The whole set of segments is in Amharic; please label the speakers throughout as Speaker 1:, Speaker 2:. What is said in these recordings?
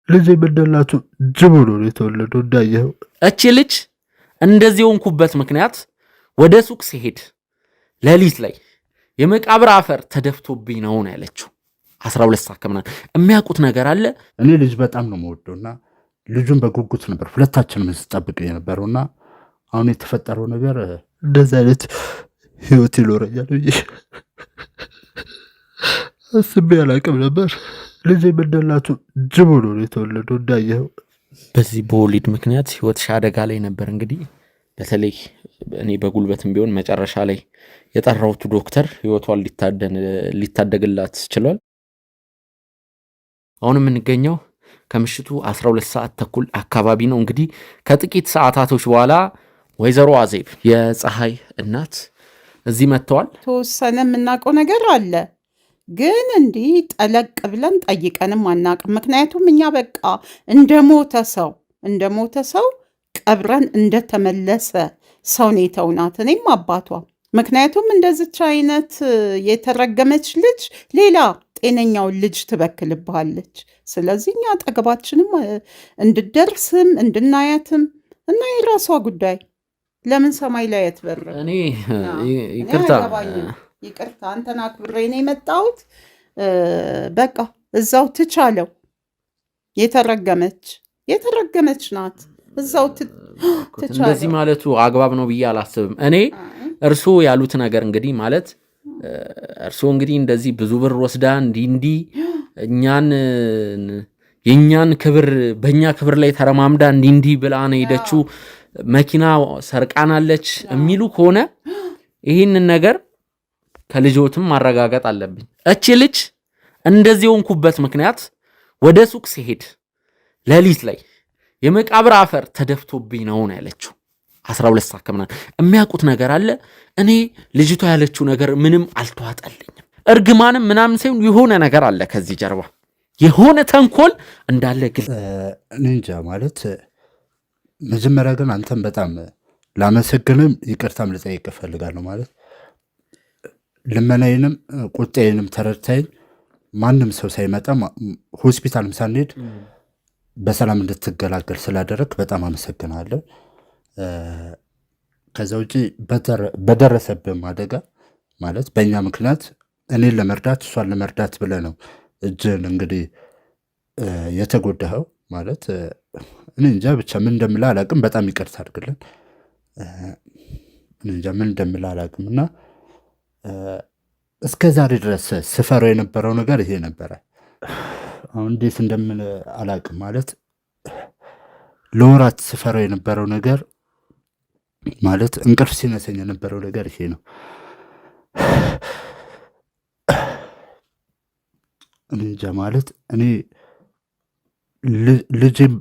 Speaker 1: ልጅ በደላቱ ጅብ ሆኖ ነው የተወለደው እንዳየኸው።
Speaker 2: እቺ ልጅ እንደዚህ ሆንኩበት ምክንያት ወደ ሱቅ ሲሄድ ሌሊት ላይ የመቃብር አፈር ተደፍቶብኝ ነው ያለችው። 12 ሰዓት ከምናምን የሚያውቁት ነገር አለ።
Speaker 1: እኔ ልጅ በጣም ነው የምወደውና ልጁን በጉጉት ነበር ሁለታችንም ስንጠብቅ የነበረውና አሁን የተፈጠረው ነገር እንደዛ አይነት ህይወት ይኖረኛል ብዬ አስቤ አላቅም ነበር። ልጅ በደላቱ ጅብ ሆኖ ነው የተወለደው እንዳየኸው።
Speaker 2: በዚህ በወሊድ ምክንያት ህይወትሽ አደጋ ላይ ነበር። እንግዲህ በተለይ እኔ በጉልበትም ቢሆን መጨረሻ ላይ የጠራሁት ዶክተር ህይወቷን ሊታደግላት ችሏል። አሁን የምንገኘው ከምሽቱ 12 ሰዓት ተኩል አካባቢ ነው። እንግዲህ ከጥቂት ሰዓታቶች በኋላ ወይዘሮ አዜብ የፀሐይ እናት እዚህ መጥተዋል።
Speaker 3: ተወሰነ የምናውቀው ነገር አለ፣ ግን እንዲህ ጠለቅ ብለን ጠይቀንም አናውቅም። ምክንያቱም እኛ በቃ እንደ ሞተ ሰው ቀብረን እንደተመለሰ ሰው ነው የተውናት፣ እኔም አባቷ። ምክንያቱም እንደዚች አይነት የተረገመች ልጅ ሌላ ጤነኛውን ልጅ ትበክልብሃለች። ስለዚህ እኛ አጠገባችንም እንድደርስም እንድናያትም እና የራሷ ጉዳይ ለምን ሰማይ ላይ አትበር።
Speaker 2: እኔ
Speaker 3: ይቅርታ አንተን አክብሬ ነው የመጣሁት። በቃ እዛው ትቻለው። የተረገመች ናት። እዛው ትቻለው።
Speaker 2: እንደዚህ ማለቱ አግባብ ነው ብዬ አላስብም። እኔ እርስዎ ያሉት ነገር እንግዲህ ማለት እርስዎ እንግዲህ እንደዚህ ብዙ ብር ወስዳ እንዲህ የእኛን ክብር በእኛ ክብር ላይ ተረማምዳ እንዲህ ብላ ነው ሄደችው፣ መኪና ሰርቃናለች የሚሉ ከሆነ ይህንን ነገር ከልጆትም ማረጋገጥ አለብኝ። እቺ ልጅ እንደዚህ ሆንኩበት ምክንያት ወደ ሱቅ ሲሄድ ሌሊት ላይ የመቃብር አፈር ተደፍቶብኝ ነው ያለችው። 12 ሰዓት ከምናምን የሚያውቁት ነገር አለ። እኔ ልጅቷ ያለችው ነገር ምንም አልተዋጠልኝም። እርግማንም ምናምን ሳይሆን የሆነ ነገር አለ ከዚህ ጀርባ የሆነ ተንኮል እንዳለ ግል
Speaker 1: እኔ እንጃ። ማለት መጀመሪያ ግን አንተም በጣም ላመሰግንም ይቅርታም ልጠይቅ እፈልጋለሁ። ማለት ልመናዬንም ቁጣዬንም ተረድተኸኝ ማንም ሰው ሳይመጣ ሆስፒታልም ሳንሄድ በሰላም እንድትገላገል ስላደረግ በጣም አመሰግናለሁ። ከዛ ውጪ በደረሰብህም አደጋ ማለት በእኛ ምክንያት እኔን ለመርዳት እሷን ለመርዳት ብለህ ነው እጅን እንግዲህ የተጎዳኸው። ማለት እኔ እንጃ ብቻ ምን እንደምልህ አላቅም። በጣም ይቅርታ አድርግልን። እኔ እንጃ ምን እንደምልህ አላቅም። እና እስከ ዛሬ ድረስ ስፈረው የነበረው ነገር ይሄ ነበረ። አሁን እንዴት እንደምን አላቅም። ማለት ለወራት ስፈረው የነበረው ነገር ማለት እንቅልፍ ሲነሰኝ የነበረው ነገር ይሄ ነው። እኔ እንጃ ማለት እኔ ልጅም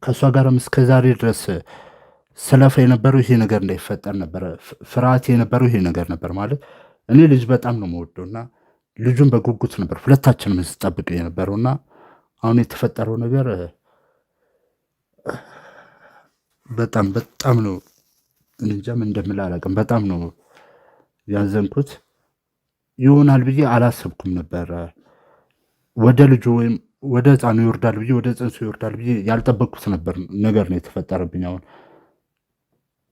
Speaker 1: ከእሷ ጋርም እስከ ዛሬ ድረስ ስለፋ የነበረው ይሄ ነገር እንዳይፈጠር ነበረ። ፍርሃት የነበረው ይሄ ነገር ነበር። ማለት እኔ ልጅ በጣም ነው የምወደውና ልጁን በጉጉት ነበር ሁለታችንም ስንጠብቅ የነበረውና አሁን የተፈጠረው ነገር በጣም ነው እንጃ ምን እንደምልህ አላውቅም። በጣም ነው ያዘንኩት። ይሆናል ብዬ አላሰብኩም ነበር። ወደ ልጁ ወይም ወደ ህፃኑ ይወርዳል ብዬ ወደ ጽንሱ ይወርዳል ብዬ ያልጠበቅኩት ነገር ነው የተፈጠረብኝ። አሁን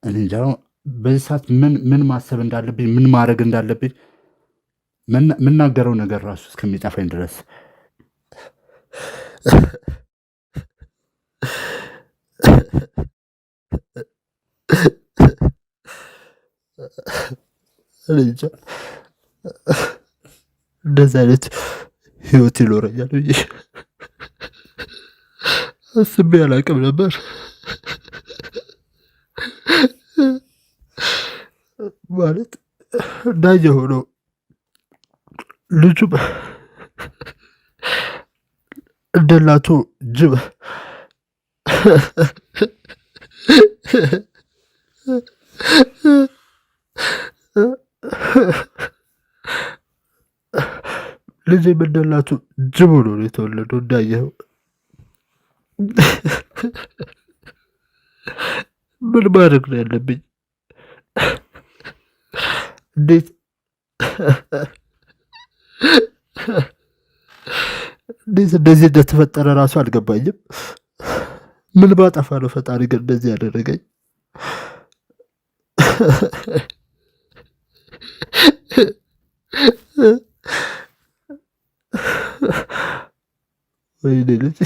Speaker 1: እኔ እንጃ በዚህ ሰዓት ምን ማሰብ እንዳለብኝ ምን ማድረግ እንዳለብኝ የምናገረው ነገር ራሱ እስከሚጠፋኝ ድረስ እንደዚህ አይነት ህይወት ይኖረኛል ብዬ አስቤ አላቅም ነበር። ማለት እንዳየ ሆኖ ልጁ እንደላቱ ጅብ ልጅ እንደላቱ ጅብ ሆኖ ነው የተወለደው እንዳየኸው። ምን ማድረግ ነው ያለብኝ? እንዴት እንዴት እንደዚህ እንደተፈጠረ ራሱ አልገባኝም። ምን ባጠፋ ነው ፈጣሪ ግን እንደዚህ ያደረገኝ? ወይኔ ልጅ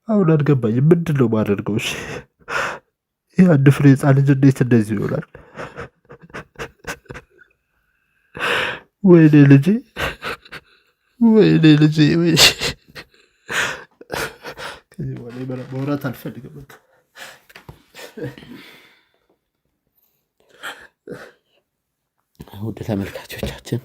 Speaker 1: አሁን አልገባኝም። ምንድን ነው ማደርገው? እሺ ይህ አንድ ፍሬ ሕፃን ልጅ እንዴት እንደዚህ ይሆናል? ወይኔ ልጄ፣ ወይኔ ልጄ፣ ወይኔ ከዚህ በኋላ ማውራት አልፈልግም።
Speaker 2: ውድ ተመልካቾቻችን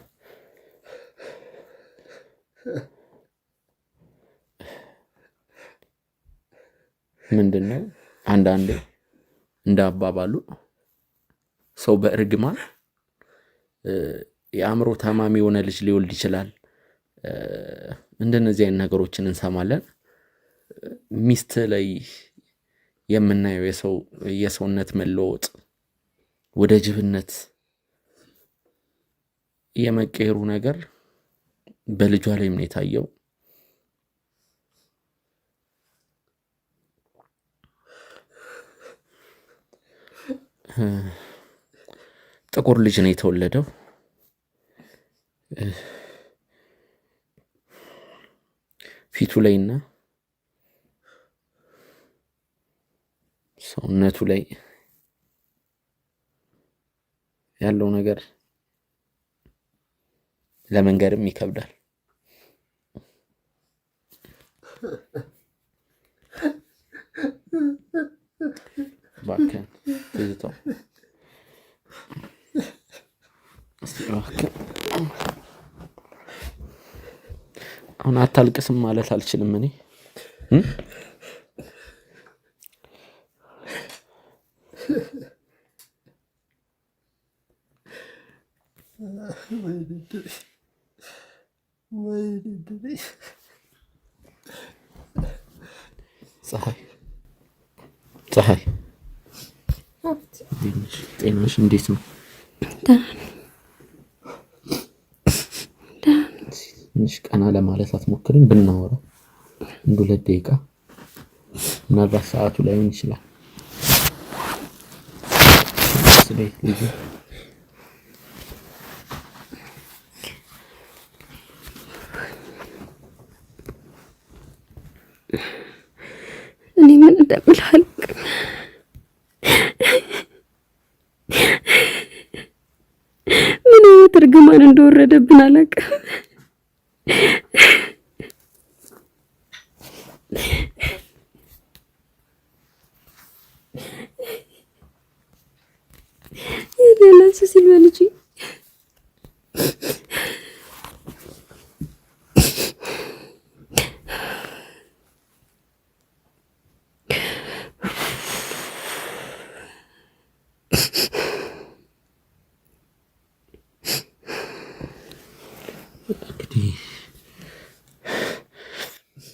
Speaker 2: ምንድን ነው አንዳንዴ እንደ አባባሉ ሰው በእርግማን የአእምሮ ታማሚ የሆነ ልጅ ሊወልድ ይችላል። እንደነዚህ አይነት ነገሮችን እንሰማለን። ሚስት ላይ የምናየው የሰውነት መለወጥ ወደ ጅብነት የመቀየሩ ነገር በልጇ ላይም ነው የታየው። ጥቁር ልጅ ነው የተወለደው። ፊቱ ላይና ሰውነቱ ላይ ያለው ነገር ለመንገርም ይከብዳል። እባክህን ትዝታው እስቲ እባክህን አሁን አታልቅስም ማለት አልችልም እኔ ፀሐይ ጤናሽ እንዴት ነው? ትንሽ ቀና ለማለት አትሞክሪም? ብናወራ አንድ 2 ደቂቃ ምናልባት ሰዓቱ ላይሆን ይችላል።
Speaker 4: እኔ ምን እንደምልህ አላውቅም። ምን አይነት እርግማን እንደወረደብን አላውቅም። የሌላንስ ሲል በልጅ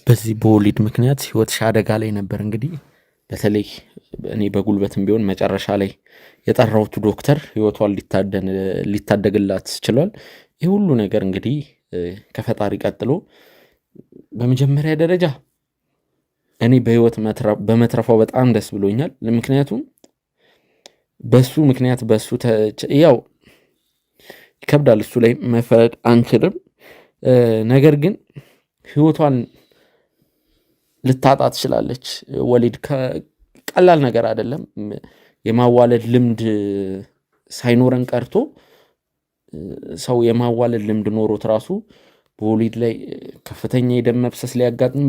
Speaker 2: በዚህ በወሊድ ምክንያት ህይወትሽ አደጋ ላይ ነበር። እንግዲህ በተለይ እኔ በጉልበትም ቢሆን መጨረሻ ላይ የጠራሁት ዶክተር ህይወቷን ሊታደግላት ችሏል። ይህ ሁሉ ነገር እንግዲህ ከፈጣሪ ቀጥሎ በመጀመሪያ ደረጃ እኔ በህይወት በመትረፏ በጣም ደስ ብሎኛል። ምክንያቱም በሱ ምክንያት ያው ይከብዳል፣ እሱ ላይ መፈረድ አንችልም። ነገር ግን ህይወቷን ልታጣ ትችላለች። ወሊድ ቀላል ነገር አይደለም። የማዋለድ ልምድ ሳይኖረን ቀርቶ ሰው የማዋለድ ልምድ ኖሮት ራሱ በወሊድ ላይ ከፍተኛ የደም መፍሰስ ሊያጋጥም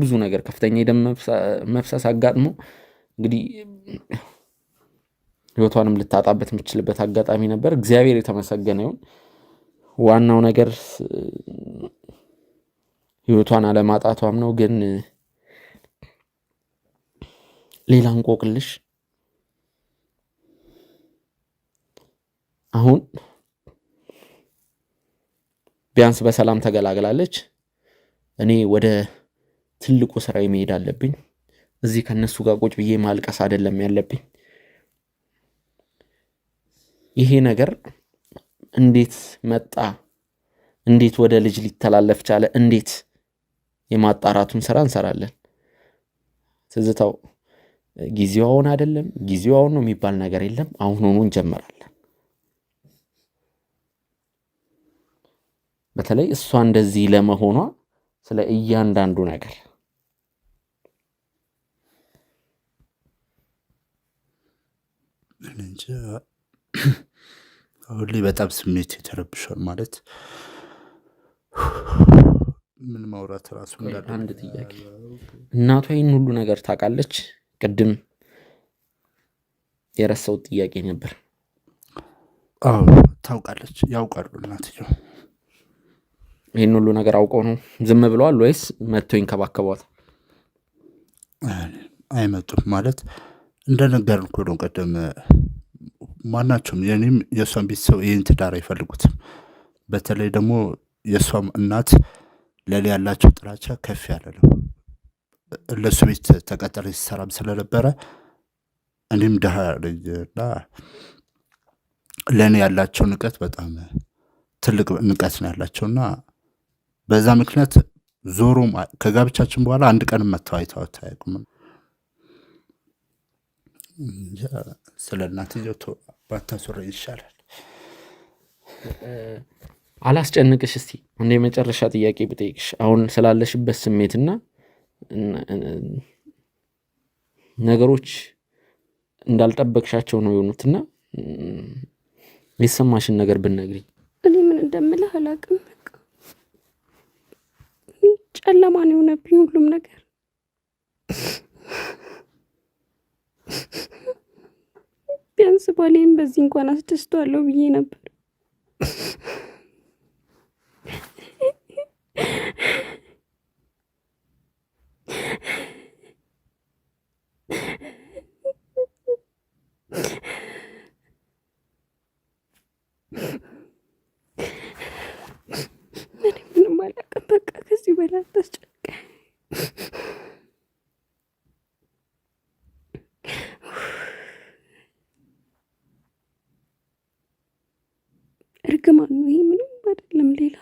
Speaker 2: ብዙ ነገር ከፍተኛ የደም መፍሰስ አጋጥሞ እንግዲህ ህይወቷንም ልታጣበት የምትችልበት አጋጣሚ ነበር። እግዚአብሔር የተመሰገነ ይሁን። ዋናው ነገር ህይወቷን አለማጣቷም ነው። ግን ሌላ እንቆቅልሽ አሁን ቢያንስ በሰላም ተገላግላለች። እኔ ወደ ትልቁ ስራዬ መሄድ አለብኝ። እዚህ ከነሱ ጋር ቁጭ ብዬ ማልቀስ አይደለም ያለብኝ። ይሄ ነገር እንዴት መጣ እንዴት ወደ ልጅ ሊተላለፍ ቻለ? እንዴት የማጣራቱን ስራ እንሰራለን። ትዝታው ጊዜው አሁን አይደለም፣ ጊዜው አሁን ነው የሚባል ነገር የለም። አሁኑኑ እንጀምራለን። በተለይ እሷ እንደዚህ ለመሆኗ ስለ እያንዳንዱ ነገር
Speaker 1: እንጂ አሁን ላይ በጣም ስሜት የተረብሻል። ማለት ምን ማውራት ራሱ እንዳለ
Speaker 2: አንድ ጥያቄ፣ እናቷ ይህን ሁሉ ነገር ታውቃለች? ቅድም የረሳው ጥያቄ ነበር።
Speaker 1: አዎ ታውቃለች፣ ያውቃሉ እናትየው።
Speaker 2: ይህን ሁሉ ነገር አውቀው ነው ዝም ብለዋል ወይስ መጥተው ይንከባከቧት?
Speaker 1: አይመጡም። ማለት እንደነገርን እኮ ነው ቀደም፣ ማናቸውም የኔም የእሷን ቤተሰብ ይህን ትዳር አይፈልጉትም። በተለይ ደግሞ የእሷም እናት ለሊ ያላቸው ጥላቻ ከፍ ያለ ነው። ለእሱ ቤት ተቀጠረ ሲሰራም ስለነበረ እኔም ድሃ ልጅና ለእኔ ያላቸው ንቀት በጣም ትልቅ ንቀት ነው ያላቸውና በዛ ምክንያት ዞሮም ከጋብቻችን በኋላ አንድ ቀን መተው አይተዋት አያውቁም። ስለ እናትየው ባታስወራ ይሻላል።
Speaker 2: አላስጨንቅሽ። እስቲ አንድ የመጨረሻ ጥያቄ ብጠይቅሽ፣ አሁን ስላለሽበት ስሜትና ነገሮች እንዳልጠበቅሻቸው ነው የሆኑትና የተሰማሽን ነገር ብትነግሪኝ።
Speaker 4: እኔ ምን እንደምልህ አላውቅም። ጨለማ ነው የሆነብኝ ሁሉም ነገር። ቢያንስ ባሌን በዚህ እንኳን አስደስተዋለሁ ብዬ ነበር። ምንም አላውቅም። በቃ ከዚህ በላይ አታስጨንቀኝ። እርግማን ነው ይሄ፣ ምንም አይደለም ሌላ።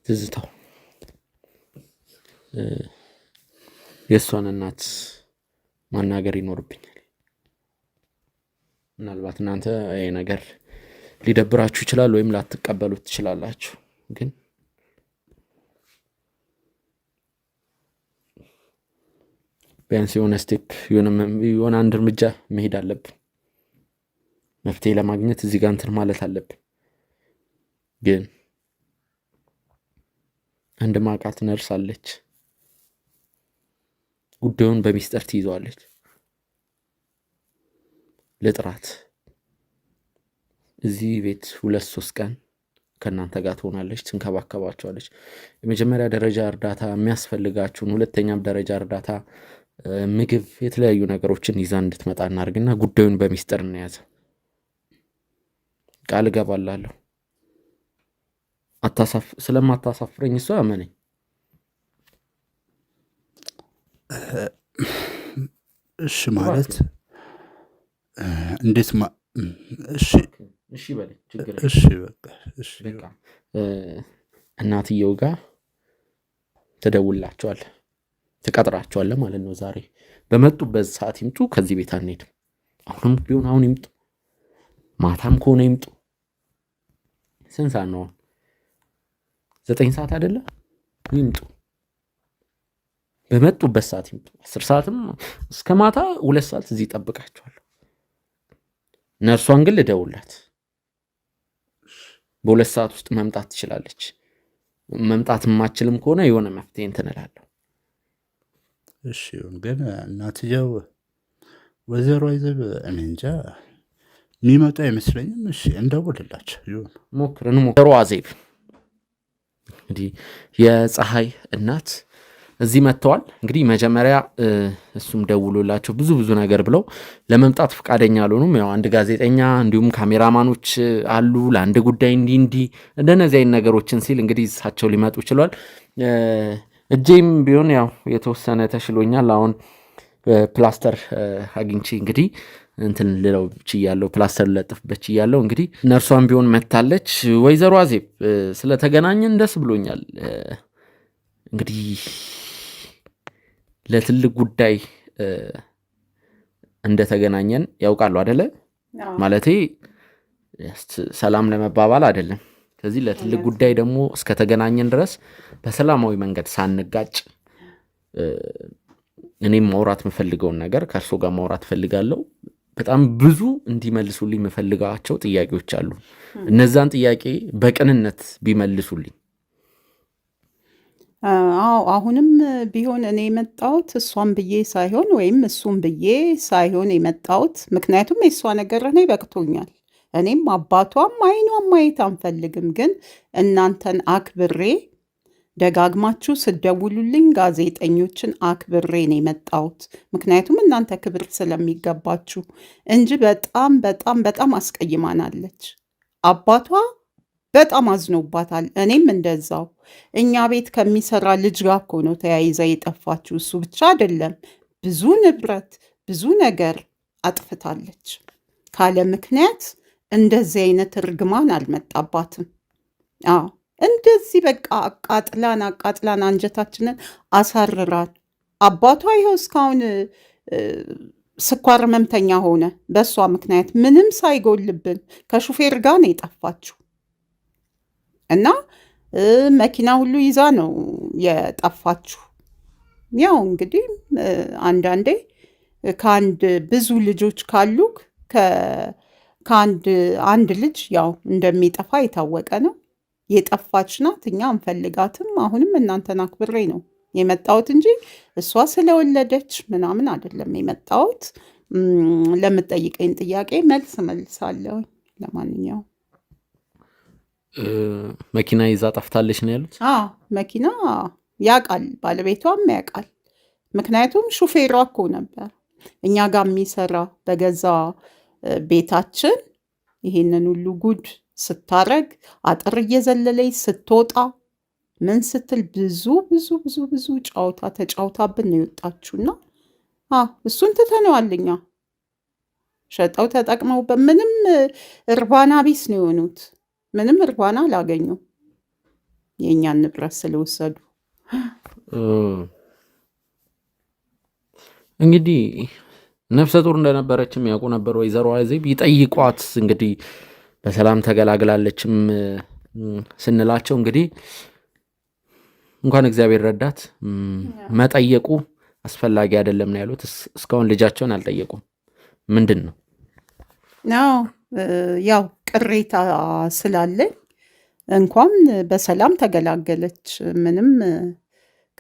Speaker 2: ትዝታው የእሷን እናት ማናገር ይኖርብኛል። ምናልባት እናንተ ይሄ ነገር ሊደብራችሁ ይችላል ወይም ላትቀበሉት ትችላላችሁ። ግን ቢያንስ የሆነ ስቴፕ የሆነ አንድ እርምጃ መሄድ አለብን። መፍትሄ ለማግኘት እዚህ ጋር እንትን ማለት አለብን። ግን አንድ ማቃት ነርስ አለች፣ ጉዳዩን በሚስጥር ትይዘዋለች። ልጥራት፣ እዚህ ቤት 2-3 ቀን ከእናንተ ጋር ትሆናለች፣ ትንከባከባቸዋለች። የመጀመሪያ ደረጃ እርዳታ የሚያስፈልጋችሁን፣ ሁለተኛም ደረጃ እርዳታ፣ ምግብ፣ የተለያዩ ነገሮችን ይዛ እንድትመጣ እናድርግና ጉዳዩን በሚስጥር እንያዘ። ቃል እገባላለሁ። ስለማታሳፍረኝ እሷ አመነኝ።
Speaker 1: እሺ ማለት እንዴት
Speaker 2: እሺ በለኝ፣ ችግር
Speaker 1: እሺ በቃ እሺ።
Speaker 2: እናትየው ጋር ትደውላቸዋለህ፣ ትቀጥራቸዋለህ ማለት ነው። ዛሬ በመጡበት ሰዓት ይምጡ። ከዚህ ቤት አንሄድም። አሁንም ቢሆን አሁን ይምጡ፣ ማታም ከሆነ ይምጡ። ስንት ሰዓት ነው? 9 ሰዓት አይደለ? ይምጡ። በመጡበት ሰዓት ይምጡ። 10 ሰዓትም እስከ ማታ 2 ሰዓት እዚህ ጠብቃቸዋለሁ። ነርሷን ግን ልደውላት። በ2 ሰዓት ውስጥ መምጣት ትችላለች። መምጣት የማችልም ከሆነ የሆነ መፍትሄ እንትን እላለሁ።
Speaker 1: እሺ ግን እናትየው ወይዘሮ አይዘብ እኔ እንጃ የሚመጡ አይመስለኝም። እሺ እንደውልላቸው ይሁን፣
Speaker 2: ሞክርን። ወይዘሮ አዜብ እንግዲህ የፀሐይ እናት እዚህ መጥተዋል። እንግዲህ መጀመሪያ እሱም ደውሎላቸው ብዙ ነገር ብለው ለመምጣት ፈቃደኛ አልሆኑም። ያው አንድ ጋዜጠኛ እንዲሁም ካሜራማኖች አሉ ለአንድ ጉዳይ እንዲህ እንደነዚህ አይነት ነገሮችን ሲል እንግዲህ እሳቸው ሊመጡ ችሏል። እጄም ቢሆን ያው የተወሰነ ተሽሎኛል። አሁን ፕላስተር አግኝቼ እንግዲህ እንትን ልለው ችያለሁ፣ ፕላስተር ልለጥፍበት ችያለሁ። እንግዲህ ነርሷን ቢሆን መታለች። ወይዘሮ አዜብ ስለተገናኘን ደስ ብሎኛል። እንግዲህ ለትልቅ ጉዳይ እንደተገናኘን ያውቃሉ አደለ? ማለቴ ሰላም ለመባባል አይደለም። ስለዚህ ለትልቅ ጉዳይ ደግሞ እስከተገናኘን ድረስ በሰላማዊ መንገድ ሳንጋጭ እኔም ማውራት የምፈልገውን ነገር ከእርሶ ጋር ማውራት እፈልጋለሁ። በጣም ብዙ እንዲመልሱልኝ የምፈልጋቸው ጥያቄዎች አሉ። እነዛን ጥያቄ በቅንነት ቢመልሱልኝ።
Speaker 3: አዎ አሁንም ቢሆን እኔ የመጣሁት እሷን ብዬ ሳይሆን ወይም እሱን ብዬ ሳይሆን የመጣሁት ምክንያቱም የእሷ ነገር እኔ በቅቶኛል። እኔም አባቷም አይኗም ማየት አንፈልግም። ግን እናንተን አክብሬ ደጋግማችሁ ስደውሉልኝ ጋዜጠኞችን አክብሬ ነው የመጣሁት። ምክንያቱም እናንተ ክብር ስለሚገባችሁ እንጂ በጣም በጣም በጣም አስቀይማናለች። አባቷ በጣም አዝኖባታል። እኔም እንደዛው። እኛ ቤት ከሚሰራ ልጅ ጋር እኮ ነው ተያይዛ የጠፋችሁ። እሱ ብቻ አይደለም፣ ብዙ ንብረት ብዙ ነገር አጥፍታለች። ካለ ምክንያት እንደዚህ አይነት እርግማን አልመጣባትም። አዎ እንደዚህ በቃ አቃጥላን አንጀታችንን አሳርራን። አባቷ ይኸው እስካሁን ስኳር ህመምተኛ ሆነ። በእሷ ምክንያት ምንም ሳይጎልብን ከሹፌር ጋር ነው የጠፋችው እና መኪና ሁሉ ይዛ ነው የጠፋችው። ያው እንግዲህ አንዳንዴ ከአንድ ብዙ ልጆች ካሉክ ከአንድ ልጅ ያው እንደሚጠፋ የታወቀ ነው። የጠፋች ናት። እኛ አንፈልጋትም። አሁንም እናንተን አክብሬ ነው የመጣሁት እንጂ እሷ ስለወለደች ምናምን አይደለም የመጣሁት። ለምጠይቀኝ ጥያቄ መልስ መልሳለሁ። ለማንኛውም
Speaker 2: መኪና ይዛ ጠፍታለች ነው ያሉት?
Speaker 3: መኪና ያውቃል፣ ባለቤቷም ያውቃል። ምክንያቱም ሹፌሯ እኮ ነበር እኛ ጋር የሚሰራ በገዛ ቤታችን ይሄንን ሁሉ ጉድ ስታረግ አጥር እየዘለለች ስትወጣ ምን ስትል ብዙ ብዙ ብዙ ብዙ ጨዋታ ተጫውታብን ነው የወጣችሁና እሱን ትተነዋል። እኛ ሸጠው ተጠቅመው በምንም እርባና ቢስ ነው የሆኑት። ምንም እርባና አላገኙም የእኛን ንብረት ስለወሰዱ።
Speaker 2: እንግዲህ ነፍሰ ጡር እንደነበረችም ያውቁ ነበር ወይዘሮ አዜብ። ይጠይቋት እንግዲህ በሰላም ተገላግላለችም ስንላቸው እንግዲህ እንኳን እግዚአብሔር ረዳት መጠየቁ አስፈላጊ አይደለም ነው ያሉት። እስካሁን ልጃቸውን አልጠየቁም። ምንድን ነው
Speaker 3: ያው ቅሬታ ስላለኝ እንኳን በሰላም ተገላገለች። ምንም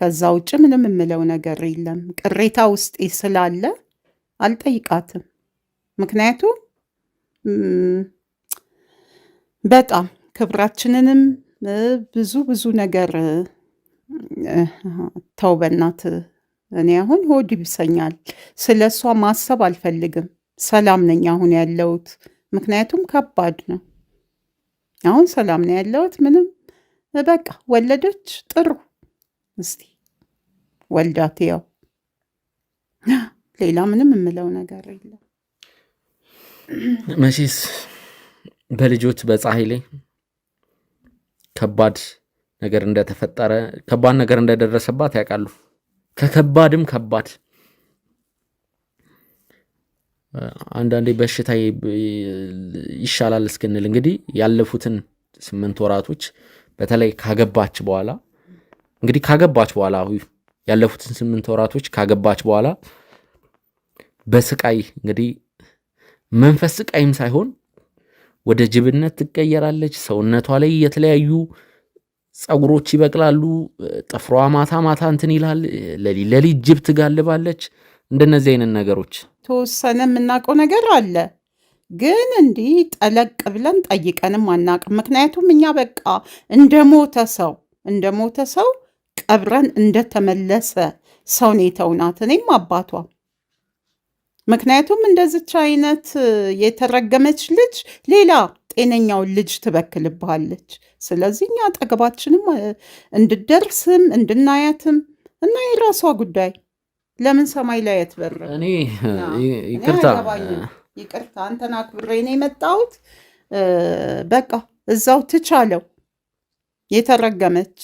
Speaker 3: ከዛ ውጭ ምንም የምለው ነገር የለም። ቅሬታ ውስጤ ስላለ አልጠይቃትም። ምክንያቱም በጣም ክብራችንንም ብዙ ብዙ ነገር ተው በናት። እኔ አሁን ሆድ ይብሰኛል። ስለ እሷ ማሰብ አልፈልግም። ሰላም ነኝ አሁን ያለሁት። ምክንያቱም ከባድ ነው። አሁን ሰላም ነው ያለሁት። ምንም በቃ ወለደች፣ ጥሩ። እስቲ ወልዳት ያው ሌላ ምንም የምለው ነገር የለም።
Speaker 2: መቼስ በልጆት በፀሐይ ላይ ከባድ ነገር እንደተፈጠረ ከባድ ነገር እንደደረሰባት ያውቃሉ። ከከባድም ከባድ አንዳንዴ በሽታ ይሻላል እስክንል እንግዲህ ያለፉትን 8 ወራቶች በተለይ ካገባች በኋላ ያለፉትን 8 ወራቶች ካገባች በኋላ በስቃይ እንግዲህ መንፈስ ስቃይም ሳይሆን ወደ ጅብነት ትቀየራለች። ሰውነቷ ላይ የተለያዩ ጸጉሮች ይበቅላሉ። ጥፍሯ ማታ ማታ እንትን ይላል። ለሊት ጅብ ትጋልባለች። እንደነዚህ አይነት ነገሮች
Speaker 3: ተወሰነ የምናውቀው ነገር አለ፣ ግን እንዲህ ጠለቅ ብለን ጠይቀንም አናውቅም። ምክንያቱም እኛ በቃ እንደሞተ ሰው ቀብረን እንደተመለሰ ሰው ነው የተውናት፣ እኔም አባቷ። ምክንያቱም እንደዚች አይነት የተረገመች ልጅ ሌላ ጤነኛውን ልጅ ትበክልብሃለች። ስለዚህ እኛ አጠገባችንም እንድደርስም እንድናያትም እና የራሷ ጉዳይ ለምን ሰማይ ላይ አትበርም?
Speaker 2: እኔ
Speaker 3: ይቅርታ አንተን አክብሬ ነው የመጣሁት። በቃ እዛው ትቻለው። የተረገመች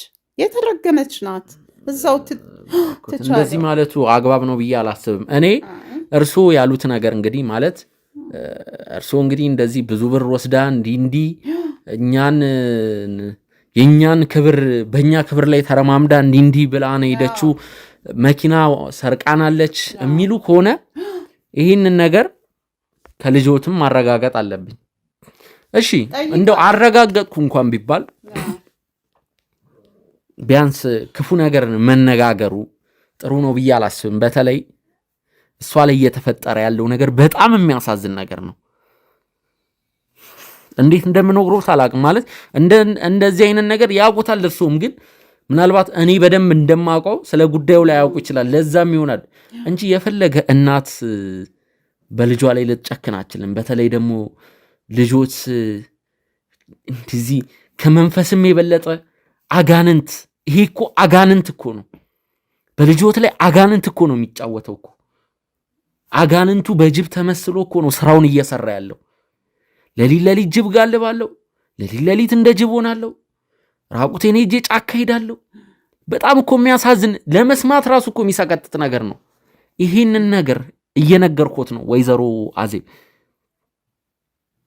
Speaker 3: ናት። እዛው ትቻለው።
Speaker 2: እንደዚህ ማለቱ አግባብ ነው ብዬ አላስብም። እኔ እርስዎ ያሉት ነገር እንግዲህ ማለት እርስዎ እንግዲህ እንደዚህ ብዙ ብር ወስዳ እንዲህ የእኛን ክብር በእኛ ክብር ላይ ተረማምዳ እንዲህ ብላ ነው ሄደችው፣ መኪና ሰርቃናለች የሚሉ ከሆነ ይህንን ነገር ከልጆትም ማረጋገጥ አለብኝ። እሺ እንደው አረጋገጥኩ እንኳን ቢባል ቢያንስ ክፉ ነገር መነጋገሩ ጥሩ ነው ብዬ አላስብም። በተለይ እሷ ላይ እየተፈጠረ ያለው ነገር በጣም የሚያሳዝን ነገር ነው። እንዴት እንደምኖረው ሳላቅም ማለት እንደዚህ አይነት ነገር ያውቁታል። እሱም ግን ምናልባት እኔ በደንብ እንደማውቀው ስለ ጉዳዩ ላይ ያውቁ ይችላል። ለዛም ይሆናል እንጂ የፈለገ እናት በልጇ ላይ ልትጨክን አትችልም። በተለይ ደግሞ ልጆች እንደዚህ ከመንፈስም የበለጠ አጋንንት፣ ይሄ እኮ አጋንንት እኮ ነው። በልጆት ላይ አጋንንት እኮ ነው የሚጫወተው እኮ። አጋንንቱ በጅብ ተመስሎ እኮ ነው ስራውን እየሰራ ያለው። ለሊት ጅብ ጋልባለሁ፣ ለሊት እንደ ጅብ ሆናለሁ፣ ራቁቴን ሄጄ ጫካ ሄዳለሁ። በጣም እኮ የሚያሳዝን ለመስማት ራሱ እኮ የሚሰቀጥጥ ነገር ነው። ይህንን ነገር እየነገርኩት ነው። ወይዘሮ አዜብ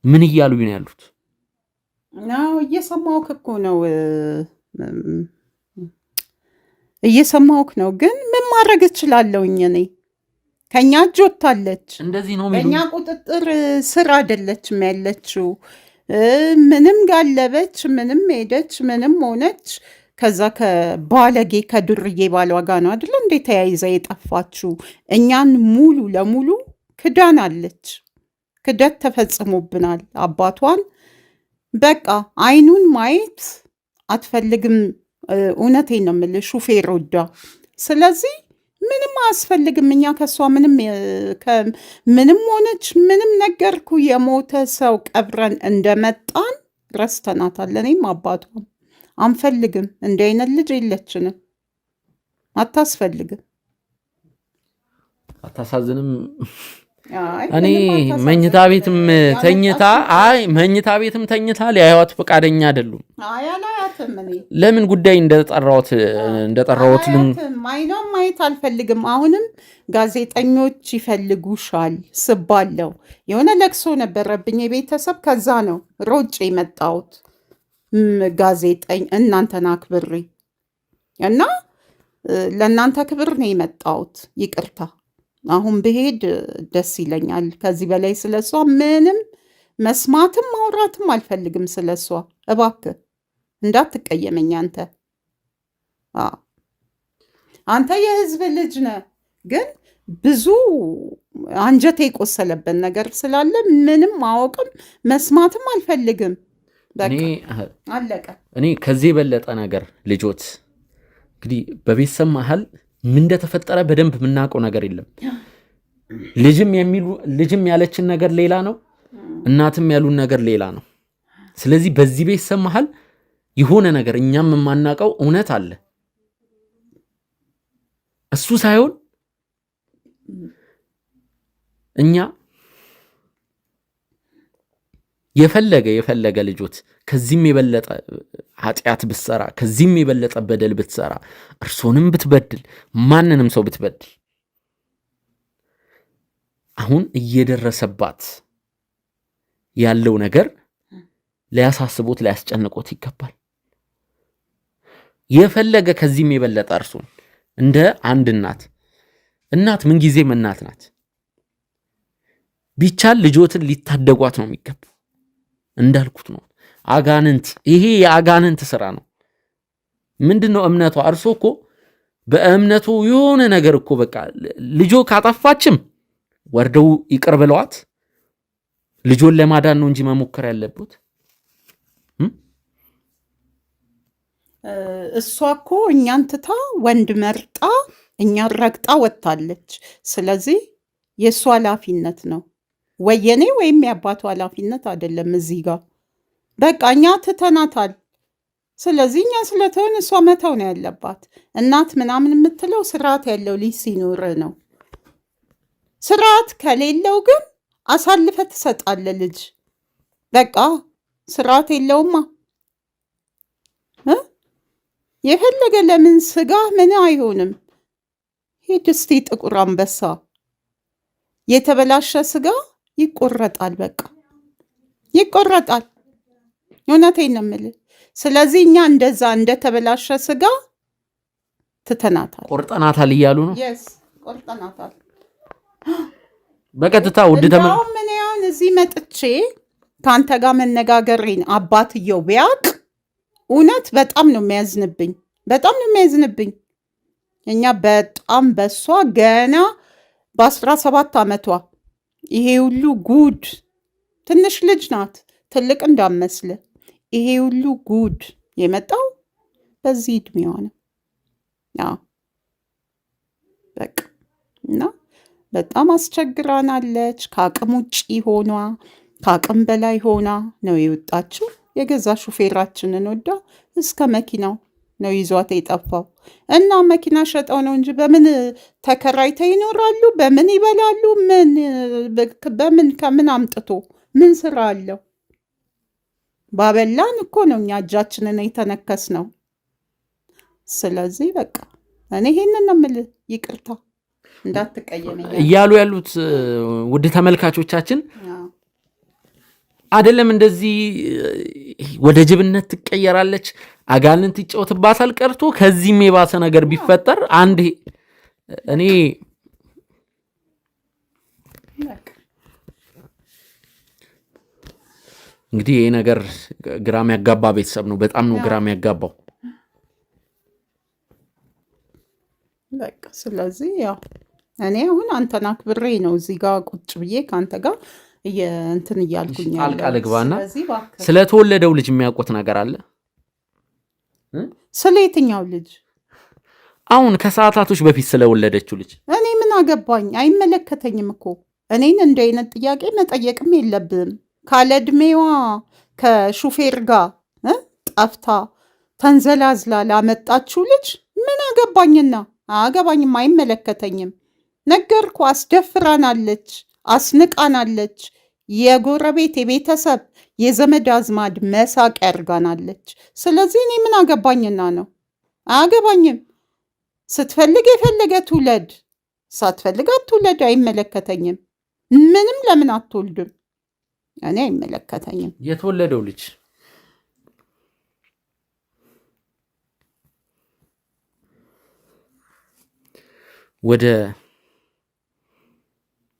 Speaker 2: ምን እያሉ ነው ያሉት?
Speaker 3: እየሰማሁህ እኮ ነው እየሰማሁህ ነው። ግን ምን ማድረግ እችላለሁኝ? እኔ ከኛ እጅ ወጥታለች።
Speaker 2: እንደዚህ ነው
Speaker 3: በእኛ ቁጥጥር ስር አይደለችም ያለችው። ምንም ጋለበች፣ ምንም ሄደች፣ ምንም ሆነች፣ ከዛ ከባለጌ ከዱርዬ ባሏ ጋር ነው አይደለ እንዴ ተያይዛ የጠፋችው። እኛን ሙሉ ለሙሉ ክዳናለች። ክደት ተፈጽሞብናል። አባቷን በቃ አይኑን ማየት አትፈልግም። እውነቴን ነው የምልህ ሹፌር ወዳ። ስለዚህ ምንም አያስፈልግም። እኛ ከሷ ምንም ሆነች ምንም ነገርኩ የሞተ ሰው ቀብረን እንደመጣን ረስተናታል። እኔም አባቷም አንፈልግም። እንዲህ አይነት ልጅ የለችንም። አታስፈልግም።
Speaker 2: አታሳዝንም? እኔ መኝታ ቤትም ተኝታ ሊያዩት ፈቃደኛ አይደሉም። ለምን ጉዳይ እንደጠራሁት
Speaker 3: አይኗን ማየት አልፈልግም። አሁንም ጋዜጠኞች ይፈልጉሻል ስባለው የሆነ ለቅሶ ነበረብኝ የቤተሰብ። ከዛ ነው ሮጬ የመጣሁት እናንተን አክብሬ እና ለእናንተ ክብር ነው የመጣሁት። ይቅርታ አሁን ብሄድ ደስ ይለኛል። ከዚህ በላይ ስለሷ ምንም መስማትም ማውራትም አልፈልግም። ስለሷ እባክህ እንዳትቀየመኝ። አንተ የህዝብ ልጅ ነህ፣ ግን ብዙ አንጀቴ የቆሰለበት ነገር ስላለ ምንም ማወቅም መስማትም አልፈልግም። አለቀ። እኔ
Speaker 2: ከዚህ የበለጠ ነገር ልጆት እንግዲህ በቤተሰብ መሀል ምን እንደተፈጠረ በደንብ የምናውቀው ነገር የለም። ልጅም ያለችን ነገር ሌላ ነው፣ እናትም ያሉን ነገር ሌላ ነው። ስለዚህ በዚህ ቤተሰብ መሀል የሆነ ነገር እኛም የማናውቀው እውነት አለ። እሱ ሳይሆን እኛ የፈለገ ልጆት ከዚህም የበለጠ ኃጢአት ብትሰራ፣ ከዚህም የበለጠ በደል ብትሰራ፣ እርሶንም ብትበድል፣ ማንንም ሰው ብትበድል አሁን እየደረሰባት ያለው ነገር ሊያሳስቦት ሊያስጨንቆት ይገባል። የፈለገ ከዚህም የበለጠ እርሱን እንደ አንድ እናት ምንጊዜም እናት ናት። ቢቻል ልጆትን ሊታደጓት ነው የሚገባው። እንዳልኩት ነው አጋንንት፣ ይሄ የአጋንንት ስራ ነው። ምንድነው እምነቷ? እርሶ እኮ በእምነቱ የሆነ ነገር እኮ በቃ ልጆ ካጠፋችም ወርደው ይቅር ብለዋት ልጆን ለማዳን ነው እንጂ መሞከር ያለበት።
Speaker 3: እሷ እኮ እኛን ትታ ወንድ መርጣ እኛን ረግጣ ወጥታለች። ስለዚህ የእሷ ኃላፊነት ነው፣ ወየኔ ወይም የአባቱ ኃላፊነት አይደለም። እዚህ ጋር በቃ እኛ ትተናታል። ስለዚህ እኛ ስለተሆን እሷ መተው ነው ያለባት። እናት ምናምን የምትለው ስርዓት ያለው ልጅ ሲኖር ነው። ስርዓት ከሌለው ግን አሳልፈ ትሰጣለ ልጅ። በቃ ስርዓት የለውማ። የፈለገ ለምን ስጋ ምን አይሆንም። ሂድ እስቲ ጥቁር አንበሳ የተበላሸ ስጋ ይቆረጣል። በቃ ይቆረጣል። እውነቴን ነው የምልህ። ስለዚህ እኛ እንደዛ እንደተበላሸ ስጋ ትተናታል፣
Speaker 2: ቆርጠናታል እያሉ ነው።
Speaker 3: ቆርጠናታል
Speaker 2: በቀጥታ ውድ
Speaker 3: ምን ያህል እዚህ መጥቼ ከአንተ ጋር መነጋገሬን አባትየው ቢያቅ እውነት በጣም ነው የሚያዝንብኝ፣ በጣም ነው የሚያዝንብኝ። እኛ በጣም በሷ ገና በ17 ዓመቷ ይሄ ሁሉ ጉድ፣ ትንሽ ልጅ ናት፣ ትልቅ እንዳመስል ይሄ ሁሉ ጉድ የመጣው በዚህ እድሜዋ ነው። በቃ እና በጣም አስቸግራናለች። ከአቅም ውጭ ሆኗ ከአቅም በላይ ሆና ነው የወጣችው። የገዛ ሹፌራችንን ወዳ እስከ መኪናው ነው ይዟት የጠፋው። እና መኪና ሸጠው ነው እንጂ በምን ተከራይተው ይኖራሉ? በምን ይበላሉ? በምን ከምን አምጥቶ ምን ስራ አለው? ባበላን እኮ ነው እኛ እጃችንን የተነከስ ነው። ስለዚህ በቃ እኔ ይሄንን ነው የምልህ። ይቅርታ እንዳትቀየመኝ
Speaker 2: እያሉ ያሉት ውድ ተመልካቾቻችን አይደለም እንደዚህ ወደ ጅብነት ትቀየራለች፣ አጋንንት ይጫወትባታል ቀርቶ ከዚህም የባሰ ነገር ቢፈጠር አንድ እኔ እንግዲህ ይሄ ነገር ግራም ያጋባ ቤተሰብ ነው። በጣም ነው ግራም ያጋባው።
Speaker 3: በቃ ስለዚህ ያው እኔ አሁን አንተን አክብሬ ነው እዚህ ጋር ቁጭ ብዬ ከአንተ ጋር እንትን እያልኩኝ
Speaker 2: ጣልቃ ልግባና ስለተወለደው ልጅ የሚያውቁት ነገር አለ?
Speaker 3: ስለ የትኛው ልጅ?
Speaker 2: አሁን ከሰዓታቶች በፊት ስለወለደችው ልጅ
Speaker 3: እኔ ምን አገባኝ? አይመለከተኝም እኮ። እኔን እንደ አይነት ጥያቄ መጠየቅም የለብም። ካለ ዕድሜዋ ከሹፌር ጋር ጠፍታ ተንዘላዝላ ላመጣችው ልጅ ምን አገባኝና? አገባኝም፣ አይመለከተኝም። ነገርኩ። አስደፍራናለች፣ አስንቃናለች። የጎረቤት የቤተሰብ የዘመድ አዝማድ መሳቅ ያርጋናለች። ስለዚህ እኔ ምን አገባኝና ነው? አገባኝም። ስትፈልግ የፈለገ ትውለድ፣ ሳትፈልግ አትውለድ፣ አይመለከተኝም። ምንም ለምን አትወልድም? እኔ አይመለከተኝም።
Speaker 2: የተወለደው ልጅ ወደ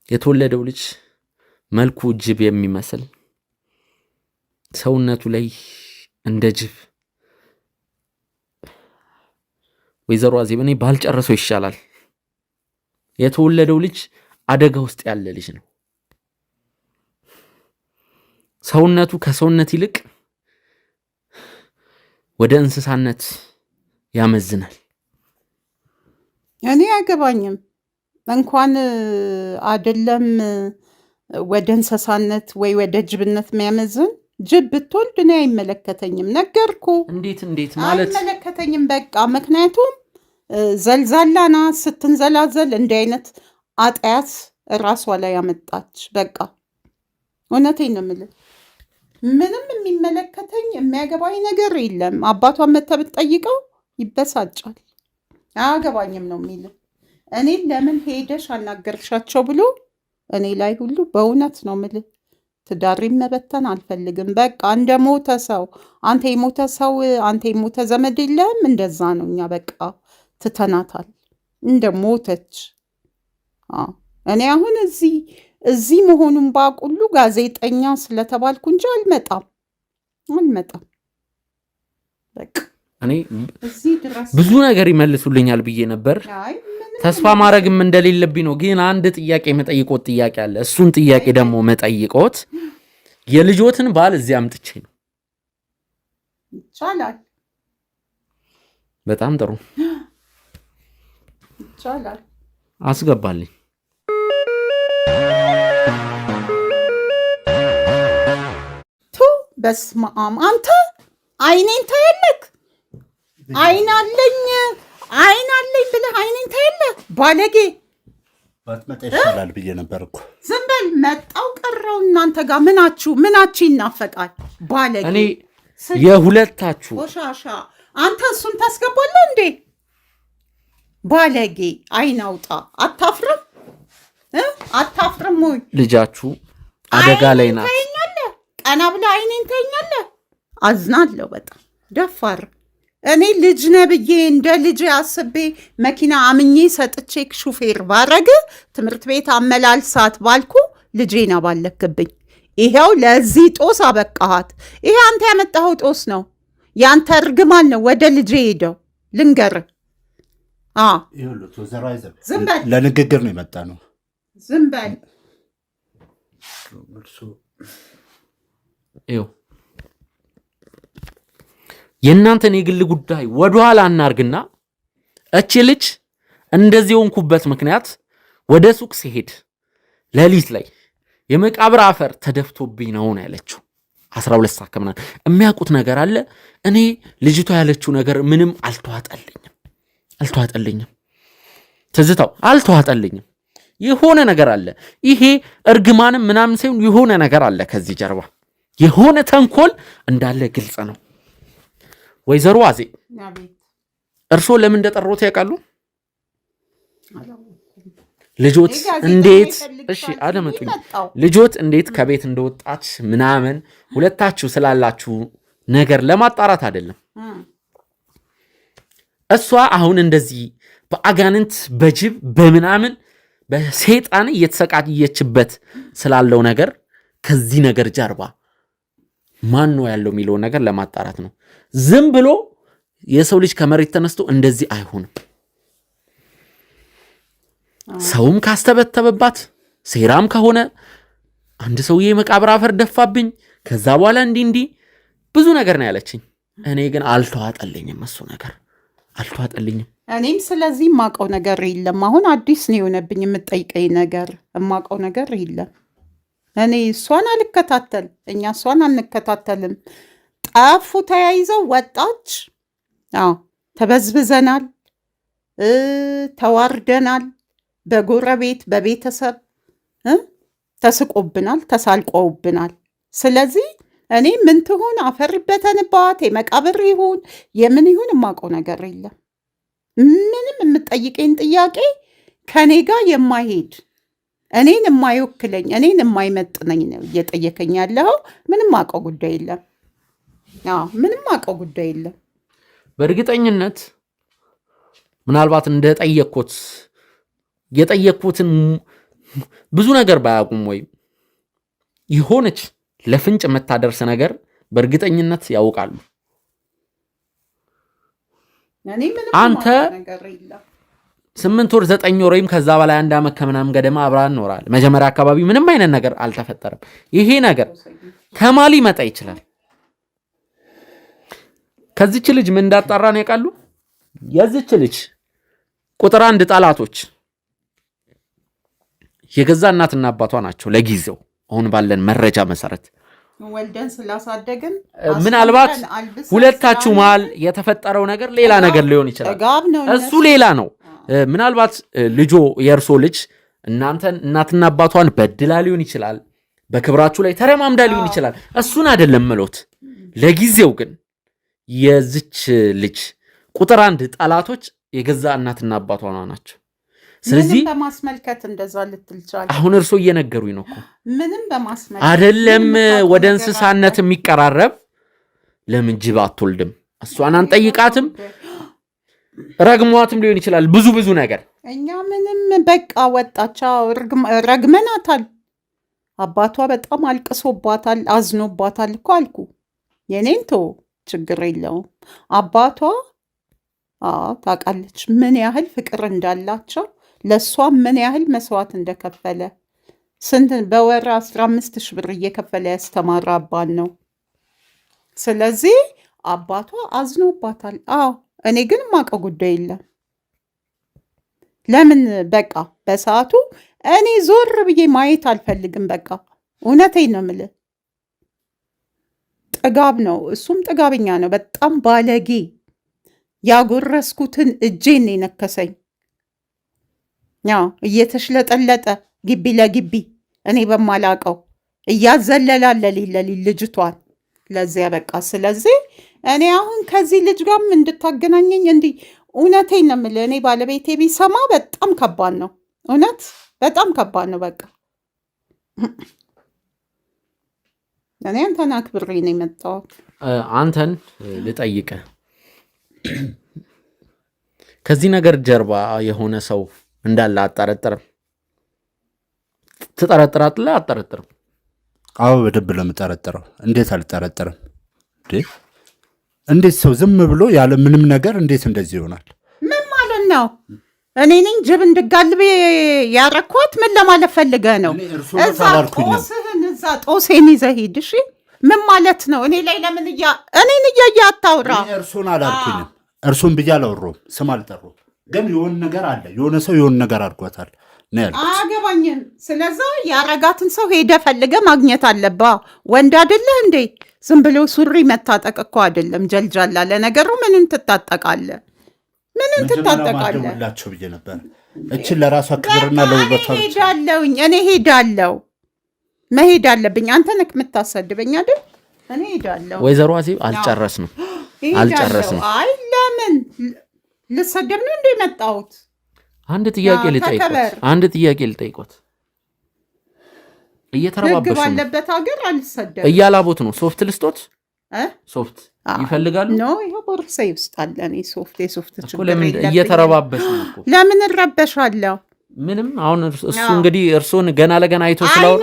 Speaker 2: የተወለደው ልጅ መልኩ ጅብ የሚመስል ሰውነቱ ላይ እንደ ጅብ ወይዘሮ አዜብ እኔ ባልጨረሰው ይሻላል። የተወለደው ልጅ አደጋ ውስጥ ያለ ልጅ ነው። ሰውነቱ ከሰውነት ይልቅ ወደ እንስሳነት ያመዝናል።
Speaker 3: እኔ አያገባኝም። እንኳን አይደለም ወደ እንስሳነት ወይ ወደ ጅብነት የሚያመዝን ጅብ ብትወልድ እኔ አይመለከተኝም። ነገርኩ።
Speaker 2: እንዴት ማለት
Speaker 3: አይመለከተኝም። በቃ ምክንያቱም ዘልዛላና ስትንዘላዘል እንዲህ አይነት አጣያት ራሷ ላይ ያመጣች። በቃ እውነቴን ነው የምልህ። ምንም የሚመለከተኝ የሚያገባኝ ነገር የለም። አባቷን መተህ ብትጠይቀው ይበሳጫል። አያገባኝም ነው የሚል። እኔ ለምን ሄደሽ አናገርሻቸው ብሎ እኔ ላይ ሁሉ በእውነት ነው የምልህ ትዳሬን መበተን አልፈልግም። በቃ እንደ ሞተ ሰው አንተ የሞተ ዘመድ የለም። እንደዛ ነው። እኛ በቃ ትተናታል እንደ ሞተች። እኔ አሁን እዚህ መሆኑን ባቁሉ ጋዜጠኛ ስለተባልኩ እንጂ አልመጣም። በቃ
Speaker 2: እኔ ብዙ ነገር ይመልሱልኛል ብዬ ነበር። ተስፋ ማድረግም እንደሌለብኝ ነው። ግን አንድ ጥያቄ መጠይቆት ጥያቄ አለ። እሱን ጥያቄ ደግሞ መጠይቆት የልጆትን ባል እዚህ አምጥቼ ነው።
Speaker 3: ይቻላል።
Speaker 2: በጣም ጥሩ
Speaker 3: ይቻላል።
Speaker 2: አስገባልኝ።
Speaker 3: በስመ አብ አንተ አይኔን ታያለህ? አይን አለኝ ብለህ አይኔን ታያለህ? ባለጌ
Speaker 1: ባትመጣ ይሻላል ብዬ ነበር እኮ።
Speaker 3: ዝም በል። መጣው ቀረው። እናንተ ጋር ምናችሁ ይናፈቃል? ባለጌ
Speaker 2: እኔ የሁለታችሁ
Speaker 3: ቆሻሻ። አንተ እሱን ታስገባለህ እንዴ? ባለጌ አይን አውጣ። አታፍርም ወይ?
Speaker 2: ልጃችሁ አደጋ ላይ ናት።
Speaker 3: ታየኛለህ? ቀና ብለህ አይኔን ታየኛለህ? አዝናለሁ በጣም ደፋር። እኔ ልጅ ነህ ብዬ እንደ ልጅ አስቤ መኪና አምኜ ሰጥቼ ሹፌር ባረግ ትምህርት ቤት አመላልሳት ባልኩ ልጄን አባለክብኝ። ይሄው ለዚህ ጦስ አበቃሃት። ይሄ አንተ ያመጣኸው ጦስ ነው። ያንተ እርግማን ነው ወደ ልጄ ሄደው። ልንገርህ
Speaker 1: ዝም በል። ለንግግር ነው የመጣ ነው።
Speaker 3: ዝም በል።
Speaker 2: የእናንተን የግል ጉዳይ ወደኋላ እናርግና እቺ ልጅ እንደዚህ የሆንኩበት ምክንያት ወደ ሱቅ ሲሄድ ሌሊት ላይ የመቃብር አፈር ተደፍቶብኝ ነው ያለችው። 12 ሰዓት ከምናምን የሚያውቁት ነገር አለ። እኔ ልጅቷ ያለችው ነገር ምንም አልተዋጠልኝም። ትዝታው አልተዋጠልኝም። የሆነ ነገር አለ። ይሄ እርግማንም ምናምን ሳይሆን የሆነ ነገር አለ ከዚህ ጀርባ፣ የሆነ ተንኮል እንዳለ ግልጽ ነው። ወይዘሮ አዜ እርስዎ ለምን እንደጠሩት ያውቃሉ? ልጆት እንዴት አደመጡኝ። ልጆት እንዴት ከቤት እንደወጣች ምናምን ሁለታችሁ ስላላችሁ ነገር ለማጣራት አይደለም። እሷ አሁን እንደዚህ በአጋንንት በጅብ በምናምን በሰይጣን እየተሰቃየችበት ስላለው ነገር ከዚህ ነገር ጀርባ ማን ነው ያለው የሚለውን ነገር ለማጣራት ነው። ዝም ብሎ የሰው ልጅ ከመሬት ተነስቶ እንደዚህ አይሆንም። ሰውም ካስተበተበባት ሴራም ከሆነ አንድ ሰውዬ መቃብር አፈር ደፋብኝ፣ ከዛ በኋላ እንዲህ ብዙ ነገር ነው ያለችኝ። እኔ ግን አልተዋጠልኝም፣ እሱ ነገር አልተዋጠልኝም።
Speaker 3: እኔም ስለዚህ የማውቀው ነገር የለም። አሁን አዲስ ነው የሆነብኝ። የምጠይቀኝ ነገር የማውቀው ነገር የለም። እኔ እሷን አልከታተል፣ እኛ እሷን አንከታተልም። ጠፉ፣ ተያይዘው ወጣች። ተበዝብዘናል፣ ተዋርደናል፣ በጎረቤት በቤተሰብ ተስቆብናል፣ ተሳልቆብናል። ስለዚህ እኔ ምን ትሆን አፈር በተንባት የመቃብር ይሁን የምን ይሁን የማውቀው ነገር የለም። ምንም የምጠይቀኝ ጥያቄ ከኔ ጋር የማይሄድ እኔን የማይወክለኝ እኔን የማይመጥነኝ ነው እየጠየከኝ ያለው። ምንም አውቀው ጉዳይ የለም። ምንም አውቀው ጉዳይ የለም።
Speaker 2: በእርግጠኝነት ምናልባት እንደጠየቅኩት የጠየቅኩትን ብዙ ነገር ባያውቁም ወይም የሆነች ለፍንጭ የምታደርስ ነገር በእርግጠኝነት ያውቃሉ። አንተ 8 ወር 9 ወር ወይም ከዛ በላይ 1 ዓመት ከምናምን ገደማ አብራን ኖራል። መጀመሪያ አካባቢ ምንም አይነት ነገር አልተፈጠረም። ይሄ ነገር ከማሊ መጣ ይችላል። ከዚች ልጅ ምን እንዳጣራን ያውቃሉ? የዚች ልጅ ቁጥር 1 ጠላቶች የገዛ እናትና አባቷ ናቸው። ለጊዜው አሁን ባለን መረጃ መሰረት
Speaker 3: ወልደን ስላሳደግን
Speaker 2: ምናልባት ሁለታችሁ መሃል የተፈጠረው ነገር ሌላ ነገር ሊሆን ይችላል። እሱ ሌላ ነው። ምናልባት ልጆ የእርሶ ልጅ እናንተን እናትና አባቷን በድላ ሊሆን ይችላል። በክብራችሁ ላይ ተረማምዳ ሊሆን ይችላል። እሱን አይደለም ምሎት። ለጊዜው ግን የዚች ልጅ ቁጥር 1 ጠላቶች የገዛ እናትና አባቷ ናቸው። ስለዚህ
Speaker 3: በማስመልከት እንደዛ ልትልቻለ
Speaker 2: አሁን እርሶ እየነገሩኝ ነው እኮ
Speaker 3: ምንም በማስመልከት
Speaker 2: አይደለም። ወደ እንስሳነት የሚቀራረብ ለምን ጅብ አትወልድም? እሷን አንጠይቃትም? ረግሟትም ሊሆን ይችላል። ብዙ ነገር
Speaker 3: እኛ ምንም በቃ ወጣቻ ረግመናታል። አባቷ በጣም አልቅሶባታል፣ አዝኖባታል እኮ አልኩ። የኔን ቶ ችግር የለውም። አባቷ ታውቃለች ምን ያህል ፍቅር እንዳላቸው፣ ለእሷ ምን ያህል መስዋዕት እንደከፈለ። ስንት በወር 15,000 ብር እየከፈለ ያስተማረ አባን ነው። ስለዚህ አባቷ አዝኖባታል። እኔ ግን የማውቀው ጉዳይ የለም። ለምን በቃ በሰዓቱ እኔ ዞር ብዬ ማየት አልፈልግም። በቃ እውነቴን ነው የምልህ። ጥጋብ ነው። እሱም ጥጋበኛ ነው፣ በጣም ባለጌ። ያጎረስኩትን እጄን የነከሰኝ ያው እየተሽለጠለጠ ግቢ ለግቢ እኔ በማላቀው እያዘለላለ ሌሊት ልጅቷን ለዚያ በቃ። ስለዚህ እኔ አሁን ከዚህ ልጅ ጋርም እንድታገናኘኝ እንዲህ እውነቴን ነው የምልህ። እኔ ባለቤቴ ቢሰማ በጣም ከባድ ነው፣ እውነት በጣም ከባድ ነው። በቃ እኔ አንተን አክብሬ ነው የመጣሁት።
Speaker 2: አንተን ልጠይቅህ፣ ከዚህ ነገር ጀርባ የሆነ ሰው እንዳለ አጠረጥርም? ትጠረጥራለህ? አጠረጥርም?
Speaker 1: አዎ በደንብ ነው የምጠረጥረው። እንዴት አልጠረጥርም? እንዴት ሰው ዝም ብሎ ያለ ምንም ነገር እንዴት እንደዚህ ይሆናል?
Speaker 3: ምን ማለት ነው? እኔ ነኝ ጅብ እንድጋልብ ያረኳት? ምን ለማለት ፈልገህ ነው? እዛ ጦሴን ይዘህ ሂድ። እሺ ምን ማለት ነው? እኔ ላይ ለምን እኔን እያየ አታውራ።
Speaker 1: እርሱን አላልኩኝም፣ እርሱን ብዬ አላወራሁም፣ ስም አልጠራሁም። ግን የሆነ ነገር አለ፣ የሆነ ሰው የሆነ ነገር አድርጓታል።
Speaker 3: አያገባኝም። ስለዛ ያረጋትን ሰው ሄደ ፈልገ ማግኘት አለባ። ወንድ አይደለህ እንዴ? ዝም ብሎ ሱሪ መታጠቅ እኮ አይደለም ጀልጃላ። ለነገሩ ምንን ትታጠቃለህ? ምንን ትታጠቃለህ?
Speaker 1: ላቸው ብዬ ነበር። እችን ለራሷ ክብርና ለውበቷ
Speaker 3: ሄዳለሁኝ። እኔ ሄዳለሁ፣ መሄድ አለብኝ። አንተ ነህ የምታሰድበኝ አይደል? እኔ ሄዳለሁ።
Speaker 2: ወይዘሮ አዜብ አልጨረስንም።
Speaker 3: አይ ለምን ልሰደብ ነው እንደ መጣሁት?
Speaker 2: አንድ ጥያቄ ልጠይቆት። እየተረባበሹ
Speaker 3: ባለበት ሀገር አልሰደብም።
Speaker 2: እያላቦት ነው። ሶፍት ልስጦት? ሶፍት ይፈልጋሉ?
Speaker 3: ኖ ይኸው ቦርሳዬ ውስጥ አለ። እኔ የሶፍት ችግር የለብኝም።
Speaker 2: እየተረባበሹ ነው እኮ። ለምን
Speaker 3: እረበሻለሁ?
Speaker 2: ምንም። አሁን እሱ እንግዲህ እርሶን ገና ለገና አይቶ ስላወሩ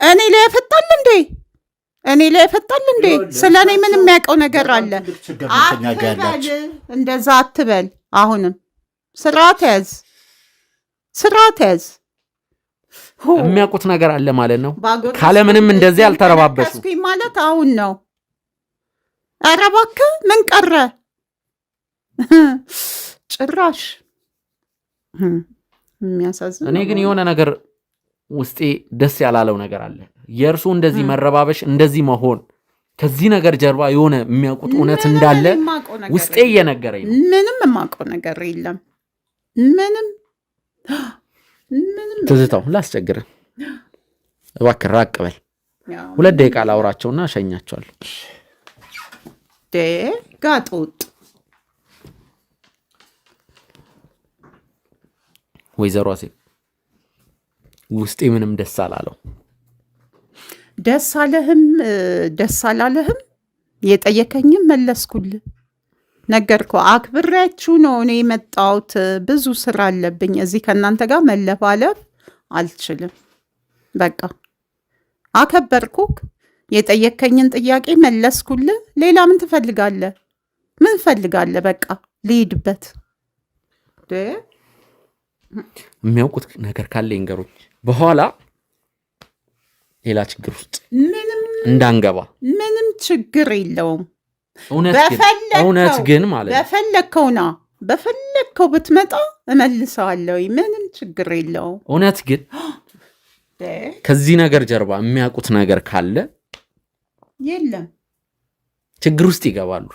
Speaker 3: እኔ ላይ ያፈጣል እንዴ? ስለ እኔ ምን የሚያውቀው ነገር አለ? አትበል፣ እንደዛ አትበል። አሁንም ስርዓት ያዝ።
Speaker 2: የሚያውቁት ነገር አለ ማለት ነው። ካለምንም እንደዚህ አልተረባበሱ
Speaker 3: ማለት አሁን ነው። ኧረ እባክህ ምን ቀረ? ጭራሽ የሚያሳዝን።
Speaker 2: እኔ ግን የሆነ ነገር ውስጤ ደስ ያላለው ነገር አለ። የእርሱ እንደዚህ መረባበሽ፣ እንደዚህ መሆን፣ ከዚህ ነገር ጀርባ የሆነ የሚያውቁት እውነት እንዳለ ውስጤ እየነገረኝ ነው።
Speaker 3: ምንም የማውቀው ነገር የለም። ምንም
Speaker 2: ትዝታው ላስቸግርህ እባክህ፣ ራቅ በል። 2 ደቂቃ ላውራቸውና እሸኛቸዋለሁ።
Speaker 3: ጋጦጥ
Speaker 2: ወይዘሮ አዜብ ውስጤ ምንም ደስ አላለው።
Speaker 3: ደስ አላለህም? የጠየከኝም መለስኩልህ። ነገርኩህ፣ አክብሬያችሁ ነው እኔ የመጣሁት። ብዙ ስራ አለብኝ እዚህ፣ ከእናንተ ጋር መለፋለፍ አልችልም። በቃ አከበርኩህ። የጠየከኝን ጥያቄ መለስኩልህ። ሌላ ምን ትፈልጋለህ? በቃ ልሂድበት።
Speaker 2: የሚያውቁት ነገር ካለ ይንገሩኝ፣ በኋላ ሌላ ችግር ውስጥ እንዳንገባ።
Speaker 3: ምንም ችግር የለውም።
Speaker 2: እውነት ግን ማለት
Speaker 3: በፈለግከው ብትመጣ እመልሰዋለሁ። ምንም ችግር የለውም።
Speaker 2: እውነት ግን ከዚህ ነገር ጀርባ የሚያውቁት ነገር ካለ
Speaker 3: የለም፣
Speaker 2: ችግር ውስጥ ይገባሉ።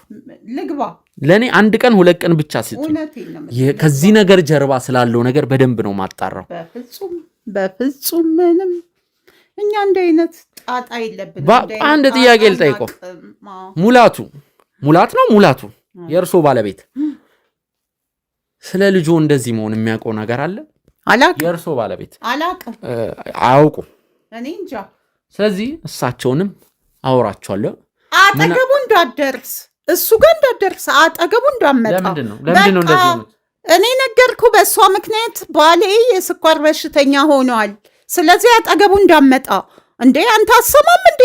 Speaker 3: ልግባ።
Speaker 2: ለእኔ 1 ቀን 2 ቀን ብቻ ስጡኝ። ከዚህ ነገር ጀርባ ስላለው ነገር በደንብ ነው ማጣራው።
Speaker 3: በፍጹም ምንም። እኛ እንደ አይነት ጣጣ የለብንም።
Speaker 2: አንድ ጥያቄ ልጠይቀው። ሙላቱ የእርሶ ባለቤት ስለ ልጆ እንደዚህ መሆን የሚያውቀው ነገር አለ?
Speaker 3: አላውቅም።
Speaker 2: የእርሶ ባለቤት
Speaker 3: አያውቁም? እኔ እንጃ።
Speaker 2: ስለዚህ እሳቸውንም አወራቸዋለሁ።
Speaker 3: አጠገቡ እንዳትደርስ፣ እሱ ጋር እንዳትደርስ፣ አጠገቡ እንዳትመጣ።
Speaker 2: ለምንድን ነው እንደዚህ ሆኑት?
Speaker 3: እኔ ነገርኩ። በእሷ ምክንያት ባሌ የስኳር በሽተኛ ሆኗል። ስለዚህ አጠገቡ እንዳትመጣ። እንዴ አንተ አሰማም እንዴ?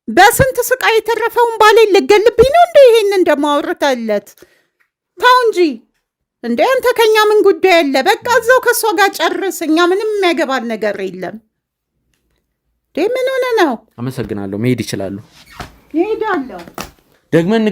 Speaker 3: በስንት ስቃይ የተረፈውን ባሌ ልገልብኝ ነው እንዴ? ይሄን እንደማወርታለት ታው እንጂ እንዴ አንተ ከኛ ምን ጉዳይ አለ? በቃ እዛው ከሷ ጋር ጨርስ። እኛ ምንም የሚያገባን ነገር የለም። ምን ሆነ ነው?
Speaker 2: አመሰግናለሁ። መሄድ ይችላሉ።
Speaker 3: ይሄዳለሁ
Speaker 2: ደግመን